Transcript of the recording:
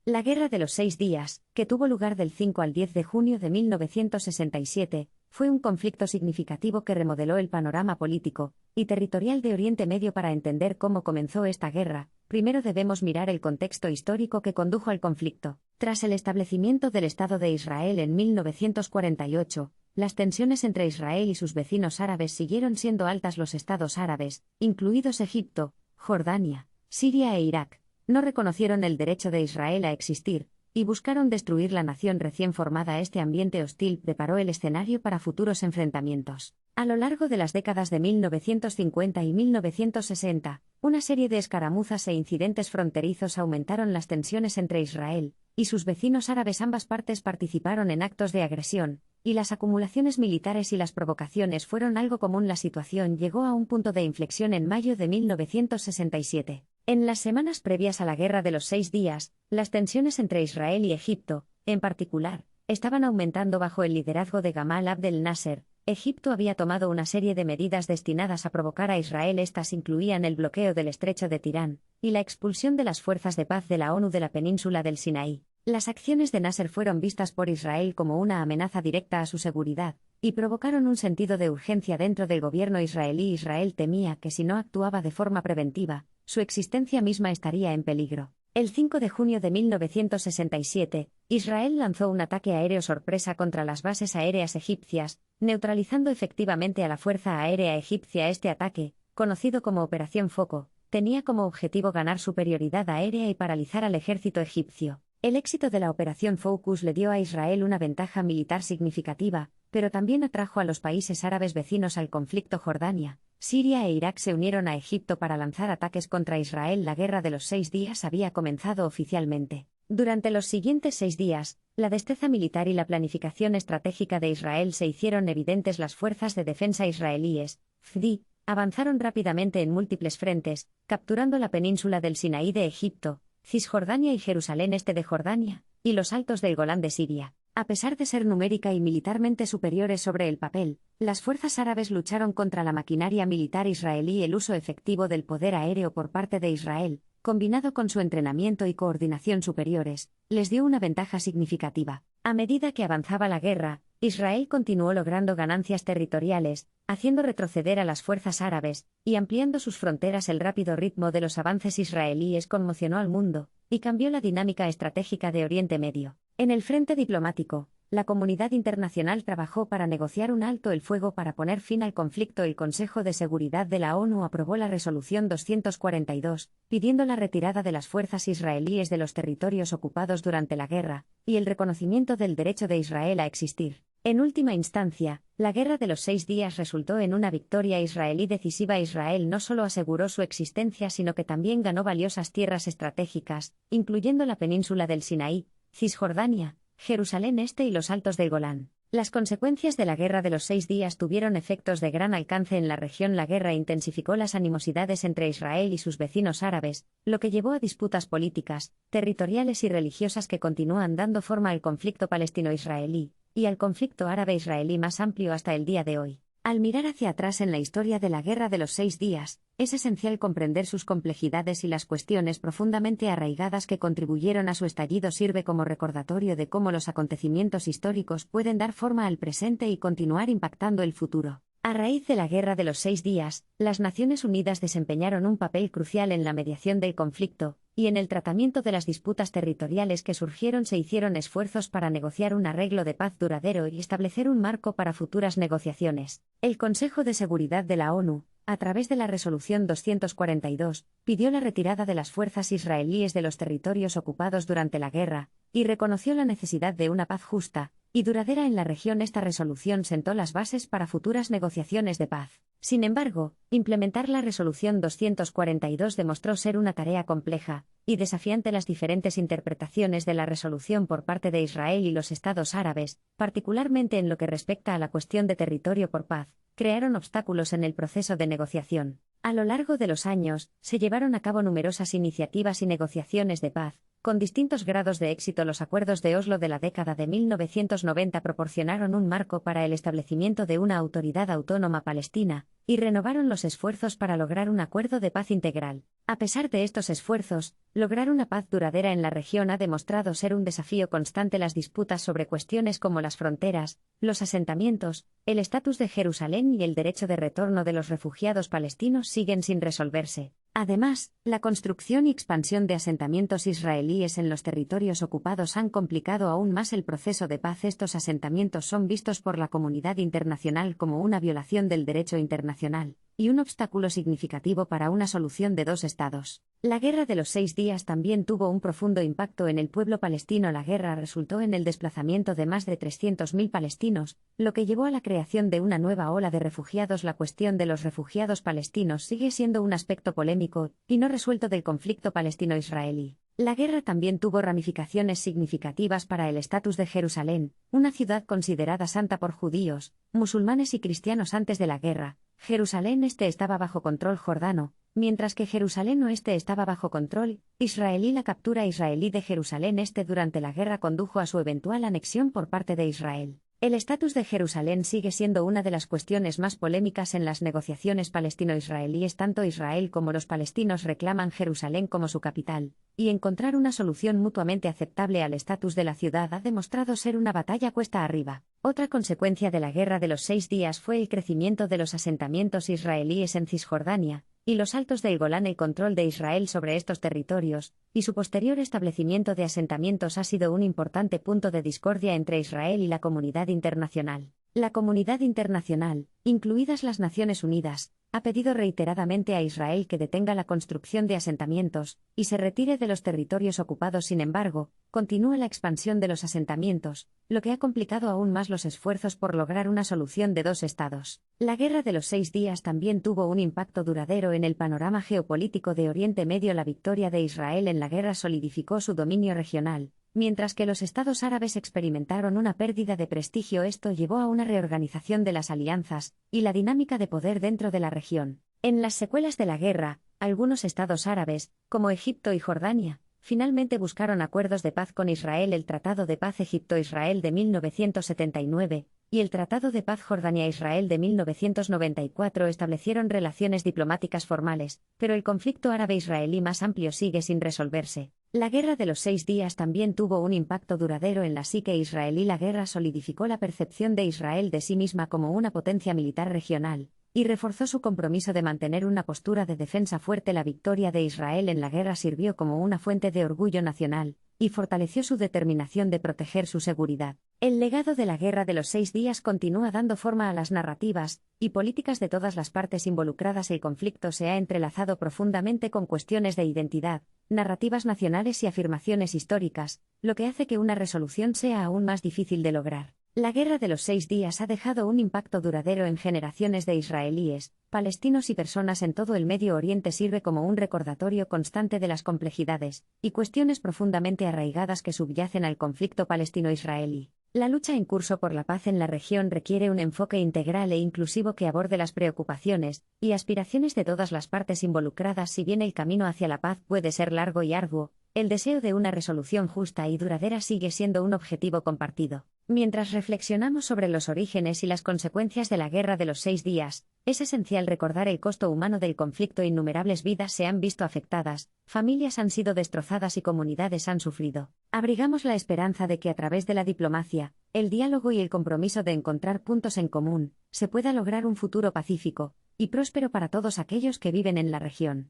La Guerra de los 6 días, que tuvo lugar del 5 al 10 de junio de 1967, fue un conflicto significativo que remodeló el panorama político y territorial de Oriente Medio. Para entender cómo comenzó esta guerra, primero debemos mirar el contexto histórico que condujo al conflicto. Tras el establecimiento del Estado de Israel en 1948, las tensiones entre Israel y sus vecinos árabes siguieron siendo altas. Los estados árabes, incluidos Egipto, Jordania, Siria e Irak, no reconocieron el derecho de Israel a existir, y buscaron destruir la nación recién formada. Este ambiente hostil preparó el escenario para futuros enfrentamientos. A lo largo de las décadas de 1950 y 1960, una serie de escaramuzas e incidentes fronterizos aumentaron las tensiones entre Israel y sus vecinos árabes. Ambas partes participaron en actos de agresión, y las acumulaciones militares y las provocaciones fueron algo común. La situación llegó a un punto de inflexión en mayo de 1967. En las semanas previas a la Guerra de los 6 días, las tensiones entre Israel y Egipto, en particular, estaban aumentando bajo el liderazgo de Gamal Abdel Nasser. Egipto había tomado una serie de medidas destinadas a provocar a Israel. Estas incluían el bloqueo del estrecho de Tirán y la expulsión de las fuerzas de paz de la ONU de la península del Sinaí. Las acciones de Nasser fueron vistas por Israel como una amenaza directa a su seguridad, y provocaron un sentido de urgencia dentro del gobierno israelí. Israel temía que si no actuaba de forma preventiva, su existencia misma estaría en peligro. El 5 de junio de 1967, Israel lanzó un ataque aéreo sorpresa contra las bases aéreas egipcias, neutralizando efectivamente a la Fuerza Aérea Egipcia. Este ataque, conocido como Operación Foco, tenía como objetivo ganar superioridad aérea y paralizar al ejército egipcio. El éxito de la Operación Focus le dio a Israel una ventaja militar significativa, pero también atrajo a los países árabes vecinos al conflicto. Jordania, Siria e Irak se unieron a Egipto para lanzar ataques contra Israel. La Guerra de los 6 días había comenzado oficialmente. Durante los siguientes 6 días, la destreza militar y la planificación estratégica de Israel se hicieron evidentes. Las fuerzas de defensa israelíes, FDI, avanzaron rápidamente en múltiples frentes, capturando la península del Sinaí de Egipto, Cisjordania y Jerusalén este de Jordania, y los altos del Golán de Siria. A pesar de ser numérica y militarmente superiores sobre el papel, las fuerzas árabes lucharon contra la maquinaria militar israelí. El uso efectivo del poder aéreo por parte de Israel, combinado con su entrenamiento y coordinación superiores, les dio una ventaja significativa. A medida que avanzaba la guerra, Israel continuó logrando ganancias territoriales, haciendo retroceder a las fuerzas árabes y ampliando sus fronteras. El rápido ritmo de los avances israelíes conmocionó al mundo y cambió la dinámica estratégica de Oriente Medio. En el frente diplomático, la comunidad internacional trabajó para negociar un alto el fuego para poner fin al conflicto. El Consejo de Seguridad de la ONU aprobó la Resolución 242, pidiendo la retirada de las fuerzas israelíes de los territorios ocupados durante la guerra, y el reconocimiento del derecho de Israel a existir. En última instancia, la Guerra de los 6 días resultó en una victoria israelí decisiva. Israel no solo aseguró su existencia, sino que también ganó valiosas tierras estratégicas, incluyendo la península del Sinaí, Cisjordania, Jerusalén Este y los altos del Golán. Las consecuencias de la Guerra de los 6 días tuvieron efectos de gran alcance en la región. La guerra intensificó las animosidades entre Israel y sus vecinos árabes, lo que llevó a disputas políticas, territoriales y religiosas que continúan dando forma al conflicto palestino-israelí y al conflicto árabe-israelí más amplio hasta el día de hoy. Al mirar hacia atrás en la historia de la Guerra de los 6 días, es esencial comprender sus complejidades y las cuestiones profundamente arraigadas que contribuyeron a su estallido. Sirve como recordatorio de cómo los acontecimientos históricos pueden dar forma al presente y continuar impactando el futuro. A raíz de la Guerra de los 6 días, las Naciones Unidas desempeñaron un papel crucial en la mediación del conflicto, y en el tratamiento de las disputas territoriales que surgieron. Se hicieron esfuerzos para negociar un arreglo de paz duradero y establecer un marco para futuras negociaciones. El Consejo de Seguridad de la ONU, a través de la Resolución 242, pidió la retirada de las fuerzas israelíes de los territorios ocupados durante la guerra, y reconoció la necesidad de una paz justa y duradera en la región. Esta resolución sentó las bases para futuras negociaciones de paz. Sin embargo, implementar la Resolución 242 demostró ser una tarea compleja y desafiante. Las diferentes interpretaciones de la resolución por parte de Israel y los estados árabes, particularmente en lo que respecta a la cuestión de territorio por paz, crearon obstáculos en el proceso de negociación. A lo largo de los años, se llevaron a cabo numerosas iniciativas y negociaciones de paz, Con distintos grados de éxito, los acuerdos de Oslo de la década de 1990 proporcionaron un marco para el establecimiento de una autoridad autónoma palestina, y renovaron los esfuerzos para lograr un acuerdo de paz integral. A pesar de estos esfuerzos, lograr una paz duradera en la región ha demostrado ser un desafío constante. Las disputas sobre cuestiones como las fronteras, los asentamientos, el estatus de Jerusalén y el derecho de retorno de los refugiados palestinos siguen sin resolverse. Además, la construcción y expansión de asentamientos israelíes en los territorios ocupados han complicado aún más el proceso de paz. Estos asentamientos son vistos por la comunidad internacional como una violación del derecho internacional, y un obstáculo significativo para una solución de dos estados. La Guerra de los 6 días también tuvo un profundo impacto en el pueblo palestino. La guerra resultó en el desplazamiento de más de 300.000 palestinos, lo que llevó a la creación de una nueva ola de refugiados. La cuestión de los refugiados palestinos sigue siendo un aspecto polémico y no resuelto del conflicto palestino-israelí. La guerra también tuvo ramificaciones significativas para el estatus de Jerusalén, una ciudad considerada santa por judíos, musulmanes y cristianos antes de la guerra. Jerusalén Este estaba bajo control jordano, mientras que Jerusalén Oeste estaba bajo control israelí. La captura israelí de Jerusalén Este durante la guerra condujo a su eventual anexión por parte de Israel. El estatus de Jerusalén sigue siendo una de las cuestiones más polémicas en las negociaciones palestino-israelíes. Tanto Israel como los palestinos reclaman Jerusalén como su capital, y encontrar una solución mutuamente aceptable al estatus de la ciudad ha demostrado ser una batalla cuesta arriba. Otra consecuencia de la Guerra de los 6 días fue el crecimiento de los asentamientos israelíes en Cisjordania y los Altos del Golán. El control de Israel sobre estos territorios, y su posterior establecimiento de asentamientos ha sido un importante punto de discordia entre Israel y la comunidad internacional. La comunidad internacional, incluidas las Naciones Unidas, ha pedido reiteradamente a Israel que detenga la construcción de asentamientos y se retire de los territorios ocupados. Sin embargo, continúa la expansión de los asentamientos, lo que ha complicado aún más los esfuerzos por lograr una solución de dos estados. La Guerra de los 6 días también tuvo un impacto duradero en el panorama geopolítico de Oriente Medio. La victoria de Israel en la guerra solidificó su dominio regional, mientras que los estados árabes experimentaron una pérdida de prestigio. Esto llevó a una reorganización de las alianzas y la dinámica de poder dentro de la región. En las secuelas de la guerra, algunos estados árabes, como Egipto y Jordania, finalmente buscaron acuerdos de paz con Israel. El Tratado de Paz Egipto-Israel de 1979 y el Tratado de Paz Jordania-Israel de 1994 establecieron relaciones diplomáticas formales, pero el conflicto árabe-israelí más amplio sigue sin resolverse. La Guerra de los 6 días también tuvo un impacto duradero en la psique israelí. La guerra solidificó la percepción de Israel de sí misma como una potencia militar regional, y reforzó su compromiso de mantener una postura de defensa fuerte. La victoria de Israel en la guerra sirvió como una fuente de orgullo nacional, y fortaleció su determinación de proteger su seguridad. El legado de la Guerra de los 6 días continúa dando forma a las narrativas y políticas de todas las partes involucradas. El conflicto se ha entrelazado profundamente con cuestiones de identidad, narrativas nacionales y afirmaciones históricas, lo que hace que una resolución sea aún más difícil de lograr. La Guerra de los 6 días ha dejado un impacto duradero en generaciones de israelíes, palestinos y personas en todo el Medio Oriente. Sirve como un recordatorio constante de las complejidades y cuestiones profundamente arraigadas que subyacen al conflicto palestino-israelí. La lucha en curso por la paz en la región requiere un enfoque integral e inclusivo que aborde las preocupaciones y aspiraciones de todas las partes involucradas. Si bien el camino hacia la paz puede ser largo y arduo, el deseo de una resolución justa y duradera sigue siendo un objetivo compartido. Mientras reflexionamos sobre los orígenes y las consecuencias de la Guerra de los 6 días, es esencial recordar el costo humano del conflicto. Innumerables vidas se han visto afectadas, familias han sido destrozadas y comunidades han sufrido. Abrigamos la esperanza de que a través de la diplomacia, el diálogo y el compromiso de encontrar puntos en común, se pueda lograr un futuro pacífico y próspero para todos aquellos que viven en la región.